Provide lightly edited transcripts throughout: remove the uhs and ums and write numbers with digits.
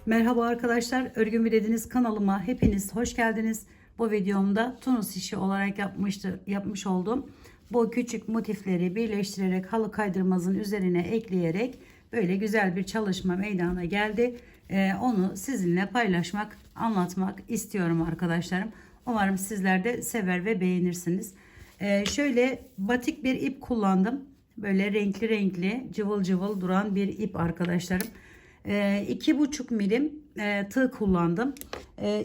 Merhaba arkadaşlar, Örgün Bilediğiniz kanalıma hepiniz hoş geldiniz. Bu videomda tunus işi olarak yapmış olduğum bu küçük motifleri birleştirerek halı kaydırmazın üzerine ekleyerek böyle güzel bir çalışma meydana geldi. Onu sizinle paylaşmak, anlatmak istiyorum arkadaşlarım. Umarım sizler de sever ve beğenirsiniz. Şöyle batik bir ip kullandım. Böyle renkli renkli, cıvıl cıvıl duran bir ip arkadaşlarım. 2,5 milim tığ kullandım.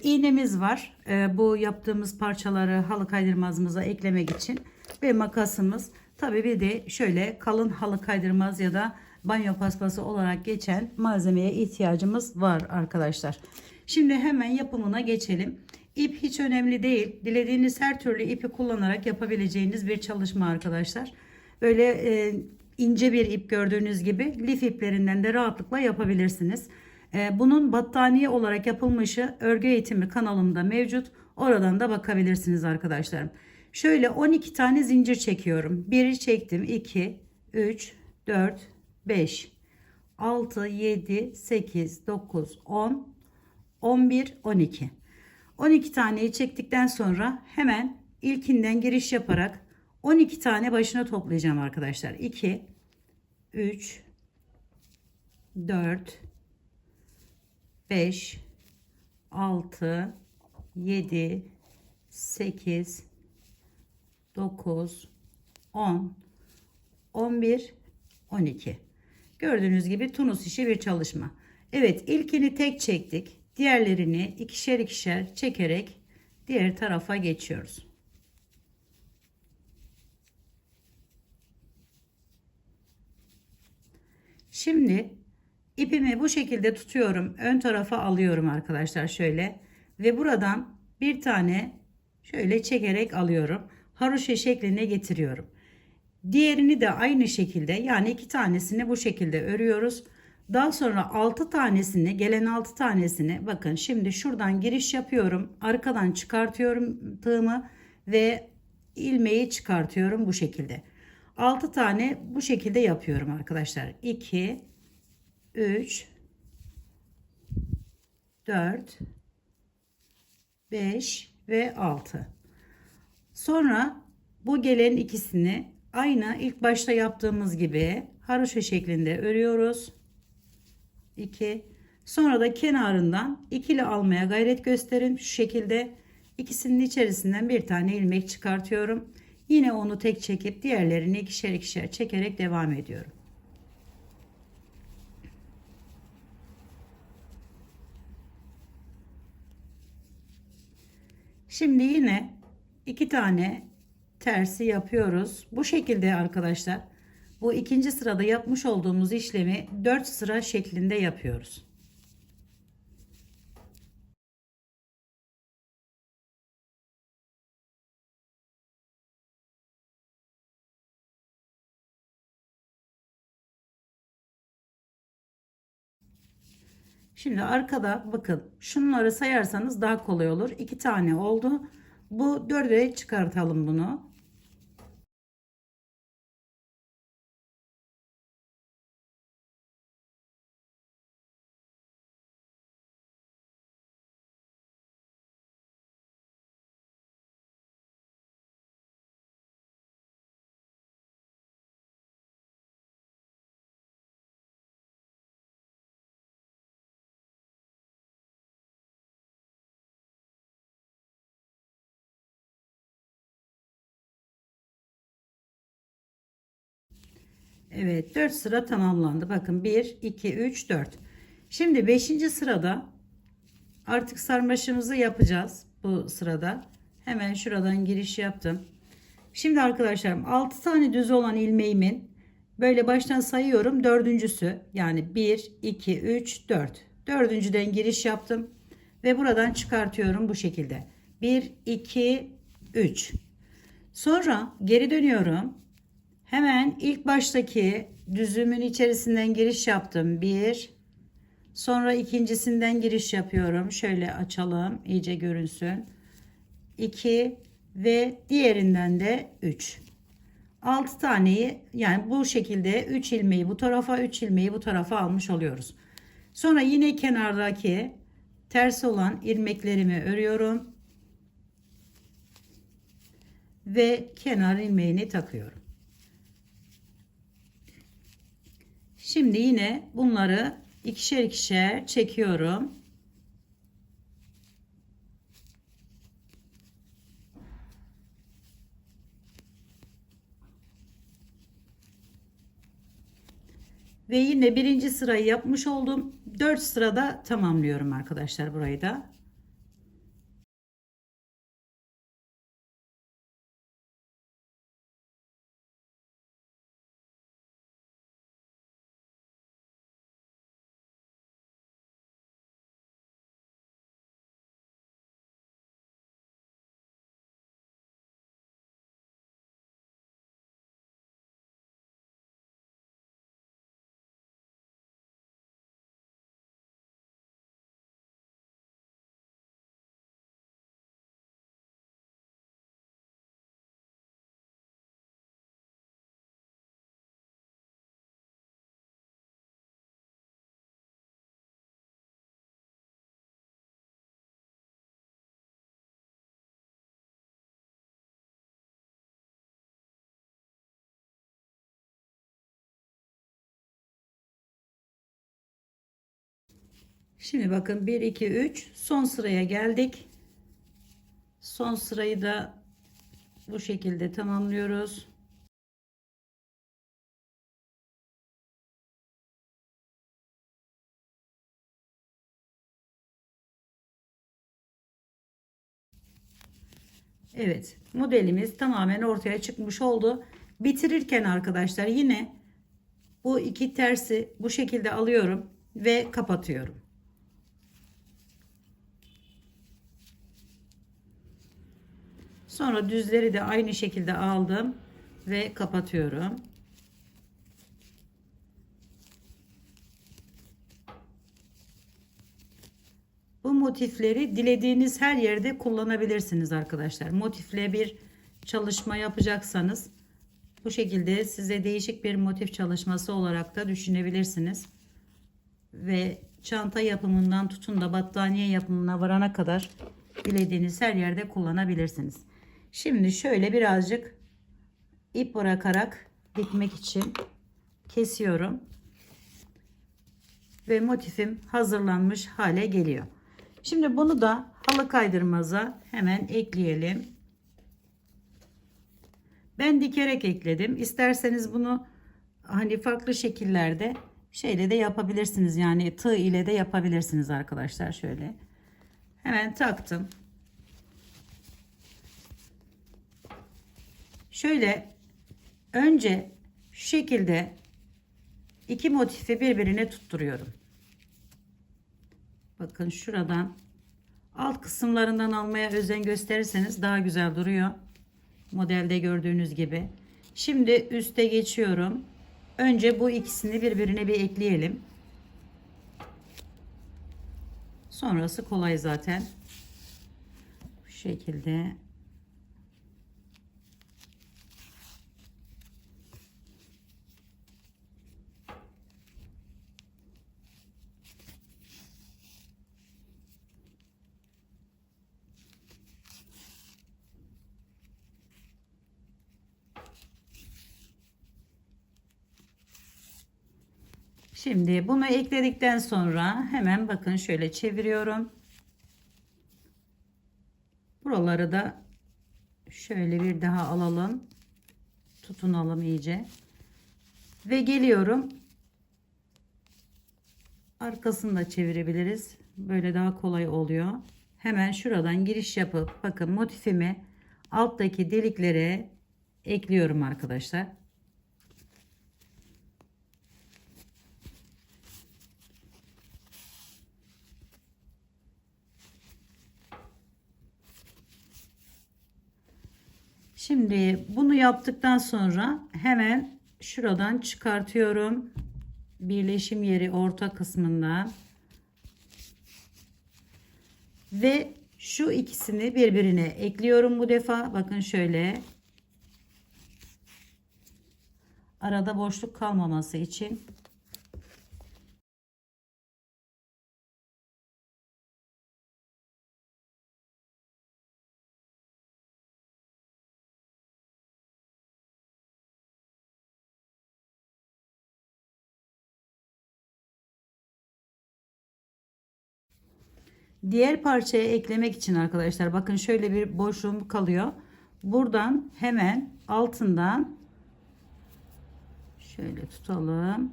İğnemiz var. Bu yaptığımız parçaları halı kaydırmazımıza eklemek için ve makasımız. Tabii bir de şöyle kalın halı kaydırmaz ya da banyo paspası olarak geçen malzemeye ihtiyacımız var arkadaşlar. Şimdi hemen yapımına geçelim. İp hiç önemli değil. Dilediğiniz her türlü ipi kullanarak yapabileceğiniz bir çalışma arkadaşlar. Böyle ince bir ip gördüğünüz gibi lif iplerinden de rahatlıkla yapabilirsiniz. Bunun battaniye olarak yapılmışı örgü eğitimi kanalımda mevcut. Oradan da bakabilirsiniz arkadaşlarım. Şöyle 12 tane zincir çekiyorum. 1'i çektim. 2, 3, 4, 5, 6, 7, 8, 9, 10, 11, 12. 12 taneyi çektikten sonra hemen ilkinden giriş yaparak 12 tane başına toplayacağım arkadaşlar. 2, 3, 4, 5, 6, 7, 8, 9, 10, 11, 12. Gördüğünüz gibi tunus işi bir çalışma. Evet, ilkini tek çektik. Diğerlerini ikişer ikişer çekerek diğer tarafa geçiyoruz. Şimdi ipimi bu şekilde tutuyorum. Ön tarafa alıyorum arkadaşlar şöyle. Ve buradan bir tane şöyle çekerek alıyorum. Haroşa şekline getiriyorum. Diğerini de aynı şekilde, yani iki tanesini bu şekilde örüyoruz. Daha sonra 6 tanesini, gelen 6 tanesini bakın şimdi şuradan giriş yapıyorum. Arkadan çıkartıyorum tığımı ve ilmeği çıkartıyorum bu şekilde. 6 tane bu şekilde yapıyorum arkadaşlar. 2, 3, 4, 5 ve 6. Sonra bu gelen ikisini aynı ilk başta yaptığımız gibi haroşa şeklinde örüyoruz. 2. Sonra da kenarından ikili almaya gayret gösterin. Şu şekilde ikisinin içerisinden bir tane ilmek çıkartıyorum. Yine onu tek çekip diğerlerini ikişer ikişer çekerek devam ediyorum. Şimdi yine iki tane tersi yapıyoruz. Bu şekilde arkadaşlar. Bu ikinci sırada yapmış olduğumuz işlemi 4 sıra şeklinde yapıyoruz. Şimdi arkada bakın şunları sayarsanız daha kolay olur. 2 tane oldu. Bu 4'e çıkartalım bunu. Evet, 4 sıra tamamlandı. Bakın 1 2 3 4. Şimdi 5. sırada artık sarmaşığımızı yapacağız bu sırada. Hemen şuradan giriş yaptım. Şimdi arkadaşlarım 6 tane düz olan ilmeğimin böyle baştan sayıyorum. Dördüncüsü yani 1 2 3 4. Dördüncüden giriş yaptım ve buradan çıkartıyorum bu şekilde. 1 2 3. Sonra geri dönüyorum. Hemen ilk baştaki düzümün içerisinden giriş yaptım. 1. Sonra ikincisinden giriş yapıyorum. Şöyle açalım, iyice görünsün. 2 ve diğerinden de 3. 6 taneyi, yani bu şekilde 3 ilmeği bu tarafa, 3 ilmeği bu tarafa almış oluyoruz. Sonra yine kenardaki ters olan ilmeklerimi örüyorum ve kenar ilmeğini takıyorum. Şimdi yine bunları ikişer ikişer çekiyorum. Ve yine birinci sırayı yapmış oldum. 4 sırada tamamlıyorum arkadaşlar burayı da. Şimdi bakın 1 2 3 son sıraya geldik. Son sırayı da bu şekilde tamamlıyoruz. Evet, modelimiz tamamen ortaya çıkmış oldu. Bitirirken arkadaşlar yine bu iki tersi bu şekilde alıyorum ve kapatıyorum. Sonra düzleri de aynı şekilde aldım ve kapatıyorum. Bu motifleri dilediğiniz her yerde kullanabilirsiniz arkadaşlar. Motifle bir çalışma yapacaksanız bu şekilde size değişik bir motif çalışması olarak da düşünebilirsiniz. Ve çanta yapımından tutun da battaniye yapımına varana kadar dilediğiniz her yerde kullanabilirsiniz. Şimdi şöyle birazcık ip bırakarak dikmek için kesiyorum. Ve motifim hazırlanmış hale geliyor. Şimdi bunu da halı kaydırmaza hemen ekleyelim. Ben dikerek ekledim. İsterseniz bunu hani farklı şekillerde şeyle de yapabilirsiniz. Yani tığ ile de yapabilirsiniz arkadaşlar. Şöyle hemen taktım. Şöyle önce şu şekilde iki motifi birbirine tutturuyorum. Bakın şuradan alt kısımlarından almaya özen gösterirseniz daha güzel duruyor. Modelde gördüğünüz gibi. Şimdi üste geçiyorum. Önce bu ikisini birbirine bir ekleyelim. Sonrası kolay zaten. Bu şekilde. Şimdi bunu ekledikten sonra hemen bakın şöyle çeviriyorum. Buraları da şöyle bir daha alalım. Tutunalım iyice. Ve geliyorum. Arkasını da çevirebiliriz. Böyle daha kolay oluyor. Hemen şuradan giriş yapıp bakın motifimi alttaki deliklere ekliyorum arkadaşlar. Şimdi bunu yaptıktan sonra hemen şuradan çıkartıyorum. Birleşim yeri orta kısmından. Ve şu ikisini birbirine ekliyorum bu defa. Bakın şöyle. Arada boşluk kalmaması için. Diğer parçaya eklemek için arkadaşlar bakın şöyle bir boşluğum kalıyor. Buradan hemen altından şöyle tutalım.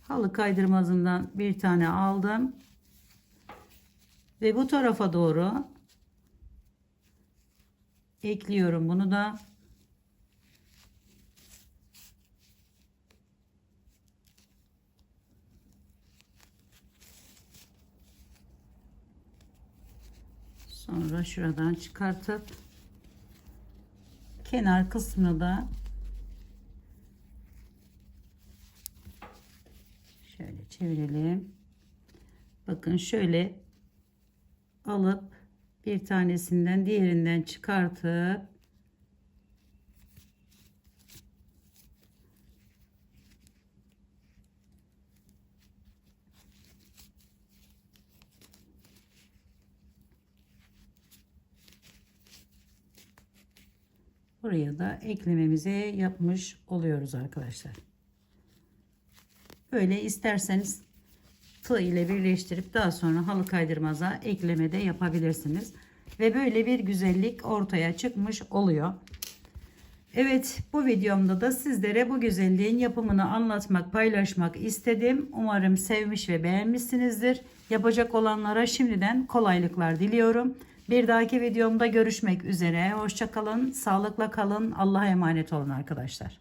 Halı kaydırmazından bir tane aldım. Ve bu tarafa doğru ekliyorum bunu da. Sonra şuradan çıkartıp kenar kısmını da şöyle çevirelim. Bakın şöyle alıp bir tanesinden diğerinden çıkartıp buraya da eklememizi yapmış oluyoruz arkadaşlar. Böyle isterseniz tığ ile birleştirip daha sonra halı kaydırmaza ekleme de yapabilirsiniz. Ve böyle bir güzellik ortaya çıkmış oluyor. Evet, bu videomda da sizlere bu güzelliğin yapımını anlatmak, paylaşmak istedim. Umarım sevmiş ve beğenmişsinizdir. Yapacak olanlara şimdiden kolaylıklar diliyorum. Bir dahaki videomda görüşmek üzere. Hoşça kalın, sağlıkla kalın. Allah'a emanet olun arkadaşlar.